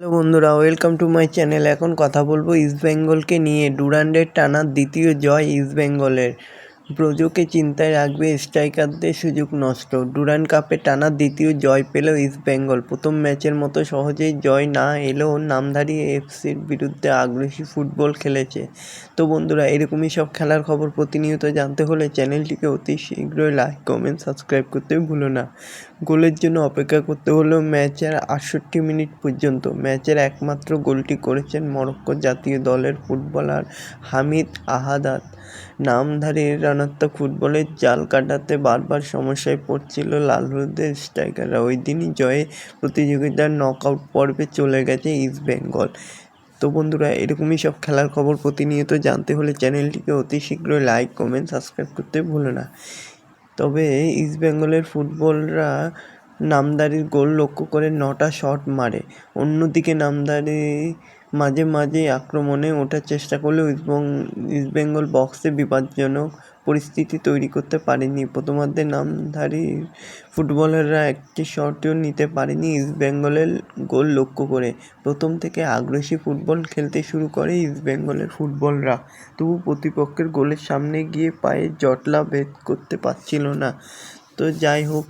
Hello বন্ধুরা, welcome to my channel. এখন কথা বলবো ইস্টবেঙ্গলকে নিয়ে। ডুরান্ডের টানা দ্বিতীয় জয় ইস্টবেঙ্গলের। ব্রোজোকে চিন্তায় রাখবে স্ট্রাইকারদের সুযোগ নষ্ট। ডুরান্ড কাপে টানা দ্বিতীয় জয় পেল ইস্টবেঙ্গল। প্রথম ম্যাচের মতো সহজেই জয় না এলেও নামধারী এফসির বিরুদ্ধে আগ্রাসী ফুটবল খেলেছে। তো বন্ধুরা, এরকমই সব খেলার খবর প্রতিনিয়ত জানতে হলে চ্যানেলটিকে অতি শীঘ্রই লাইক, কমেন্ট, সাবস্ক্রাইব করতে ভুলো না। গোলের জন্য অপেক্ষা করতে হলো ম্যাচের ৬৮ মিনিট পর্যন্ত। ম্যাচের একমাত্র গোলটি করেছেন মরক্কো জাতীয় দলের ফুটবলার হামিদ আহাদাদ। নামধারী রানাত্মক ফুটবলের জাল কাটাতে বারবার সমস্যায় পড়ছিল লাল হলুদের স্ট্রাইকাররা। ওই দিনই জয়ে প্রতিযোগিতার নকআউট পর্বে চলে গেছে ইস্টবেঙ্গল। তো বন্ধুরা, এরকমই সব খেলার খবর প্রতিনিয়ত জানতে হলে চ্যানেলটিকে অতি শীঘ্রই লাইক, কমেন্ট, সাবস্ক্রাইব করতে ভুলো না। তবে ইস্টবেঙ্গলের ফুটবলরা নামধারীর গোল লক্ষ্য করে ৯টা শট মারে। অন্যদিকে নামধারী মাঝে মাঝেই আক্রমণে ওঠার চেষ্টা করলেও ইস্টবেঙ্গল বক্সে বিপজ্জনক পরিস্থিতি তৈরি করতে পারেনি। প্রথমার্ধে নামধারী ফুটবলাররা একটি শটও নিতে পারেনি ইস্টবেঙ্গলের গোল লক্ষ্য করে। প্রথম থেকে আগ্রাসী ফুটবল খেলতে শুরু করে ইস্টবেঙ্গলের ফুটবলরা। তবু প্রতিপক্ষের গোলের সামনে গিয়ে পায়ে জটলা ভেদ করতে পারছিল না। তো যাই হোক,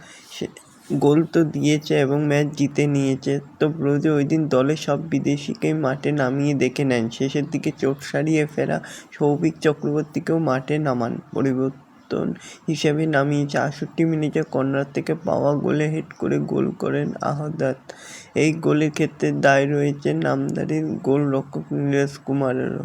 গোল তো দিয়েছে এবং ম্যাচ জিতে নিয়েছে। তো ব্রোজো ওই দিন দলের সব বিদেশিকেই মাঠে নামিয়ে দেখে নেন। শেষের দিকে চোট সারিয়ে ফেরা সৌভিক চক্রবর্তীকেও মাঠে নামান। পরিবর্তন হিসেবে নামিয়েছে। ৬৮ মিনিটে কর্নার থেকে পাওয়া গোলে হেড করে গোল করেন আহাদাদ। এই গোলের ক্ষেত্রে দায় রয়েছে নামধারীর গোলরক্ষক নীরজ কুমারেরও।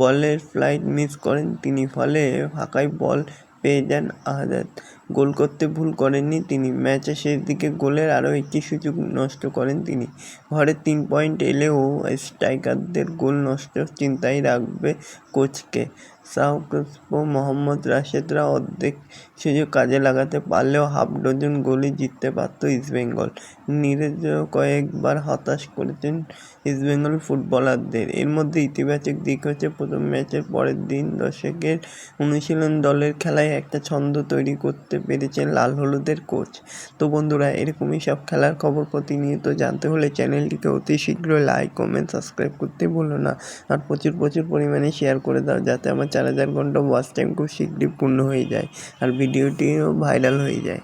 বলের ফ্লাইট মিস করেন তিনি, ফলে ফাঁকায় বল পেয়ে যান আহাদাদ। গোল করতে ভুল করেননি তিনি। ম্যাচের শেষ দিকে গোলের আরও একটি সুযোগ নষ্ট করেন তিনি। ঘরে ৩ পয়েন্ট এলেও স্ট্রাইকারদের গোল নষ্ট চিন্তায় রাখবে কোচকে। শাহরুখ মোহাম্মদ রাশেদরা অর্ধেক সুযোগ কাজে লাগাতে পারলেও হাফ ডজন গোলই জিততে পারত ইস্টবেঙ্গল। নীরজও কয়েকবার হতাশ করেছেন ইস্টবেঙ্গল ফুটবলারদের। এর মধ্যে ইতিবাচক দিক হচ্ছে প্রথম ম্যাচের পরের দিন দর্শকের অনুশীলন দলের খেলায় একটা ছন্দ তৈরি করতে পেরেছেন লাল হলুদের কোচ। তো বন্ধুরা, এরকমই সব খেলার খবর প্রতিনিয়ত জানতে হলে চ্যানেলটিকে অতি শীঘ্রই লাইক, কমেন্ট, সাবস্ক্রাইব করতে ভুলো না। আর প্রচুর পরিমাণে শেয়ার করে দাও, যাতে আমার ৪,০০০ ঘন্টা ওয়াচ টাইম খুব শীঘ্রই পূর্ণ হয়ে যায় আর ভিডিওটিও ভাইরাল হয়ে যায়।